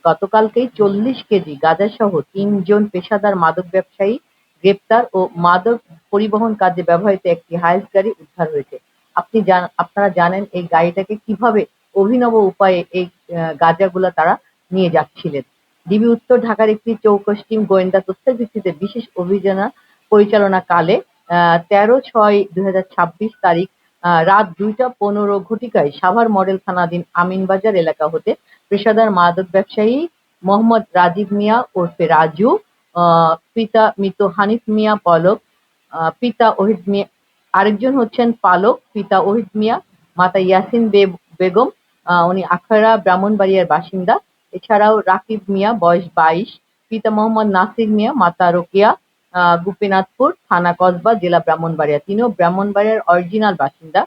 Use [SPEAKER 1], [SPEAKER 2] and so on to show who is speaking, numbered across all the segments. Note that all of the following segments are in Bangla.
[SPEAKER 1] গতকালকেই ৪০ কেজি গাঁজাসহ ৩ জন পেশাদার মাদক ব্যবসায়ী গ্রেপ্তার ও মাদক পরিবহন কাজে ব্যবহৃত একটি হায়েস গাড়ি উদ্ধার হয়েছে। আপনারা জানেন এই গাড়িটাকে কিভাবে অভিনব উপায়ে এই গাঁজাগুলা তারা নিয়ে যাচ্ছিলেন। ডিবি উত্তর ঢাকার একটি চৌকস টিম গোয়েন্দা তথ্যের ভিত্তিতে বিশেষ অভিযান পরিচালনাকালে ১৩/৬/২০২৬ তারিখ রাত ২টা ১৫ ঘটিকায় সাভার মডেল থানাধীন আমিনবাজার এলাকা হতে পেশাদার মাদক ব্যবসায়ী মোহাম্মদ রাজীব মিয়া ওরফে রাজু, পিতা মৃত হানিফ মিয়া পলক, পিতা ওহিদ মিয়া, আরেকজন হচ্ছেন পালক, পিতা ওহিদ মিয়া, মাতা ইয়াসিন বেগম, উনি আখাউড়া ব্রাহ্মণবাড়িয়ার বাসিন্দা। এছাড়াও রাকিব মিয়া বয়স ২২, পিতা মোহাম্মদ নাসির মিয়া, মাতা রোকেয়া, গোপীনাথপুর থানা কসবা, জেলা ব্রাহ্মণবাড়িয়া। তিনিও ব্রাহ্মণবাড়িয়ার অরিজিনাল বাসিন্দা।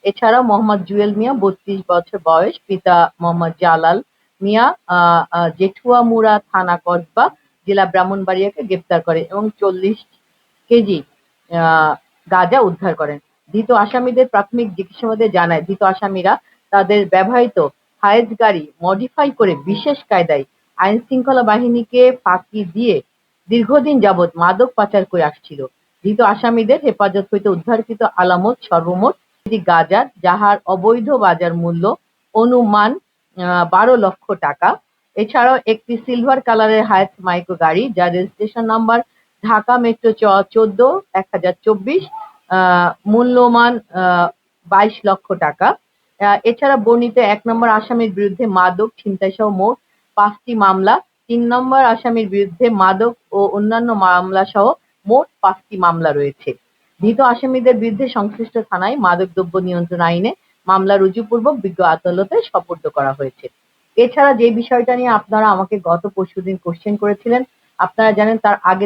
[SPEAKER 1] এছাড়াও মোহাম্মদ জুয়েল মিয়া ৩২ বছর বয়স, পিতা মোহাম্মদ জালাল মিয়া, জেঠুয়ামুড়া থানা কসবা, জেলা ব্রাহ্মণবাড়িয়াকে গ্রেপ্তার করে এবং ৪০ কেজি গাঁজা উদ্ধার করেন। ধৃত আসামিদের প্রাথমিক জিজ্ঞাসাবাদে জানায় ধৃত আসামিরা তাদের ব্যবহৃত হায়েস গাড়ি মডিফাই করে বিশেষ কায়দায় আইন শৃঙ্খলা বাহিনীকে ফাঁকি দিয়ে দীর্ঘদিন যাবৎ মাদক পাচার করে আসছিল। ধৃত আসামিদের হেফাজত হইতে উদ্ধারকৃত আলামত সর্বমোট গাঁজা, যাহার অবৈধ বাজার মূল্য অনুমান ১২ লক্ষ টাকা। এছাড়াও একটি সিলভার কালারের হায়েস মাইক্রো গাড়ি, যার রেজিস্ট্রেশন নাম্বার ঢাকা মেট্রো ১৪/১০২৪, মূল্যমান ২২ লক্ষ টাকা। এছাড়া বর্ণিত ১ নম্বর আসামির বিরুদ্ধে মাদক ছিনতাই সহ মোট ৫টি মামলা, ৩ নম্বর আসামির বিরুদ্ধে মাদক ও অন্যান্য মামলা সহ মোট ৫টি মামলা রয়েছে। ধৃত আসামিদের বিরুদ্ধে সংশ্লিষ্ট থানায় মাদকদ্রব্য নিয়ন্ত্রণ আইনে মামলা রুজুপূর্বক বিজ্ঞ আদালতে সোপর্দ করা হয়েছে। এছাড়া যে বিষয়টা নিয়ে আপনারা আমাকে গত পরশুদিন কোশ্চেন করেছিলেন, আপনারা জানেন তার আগে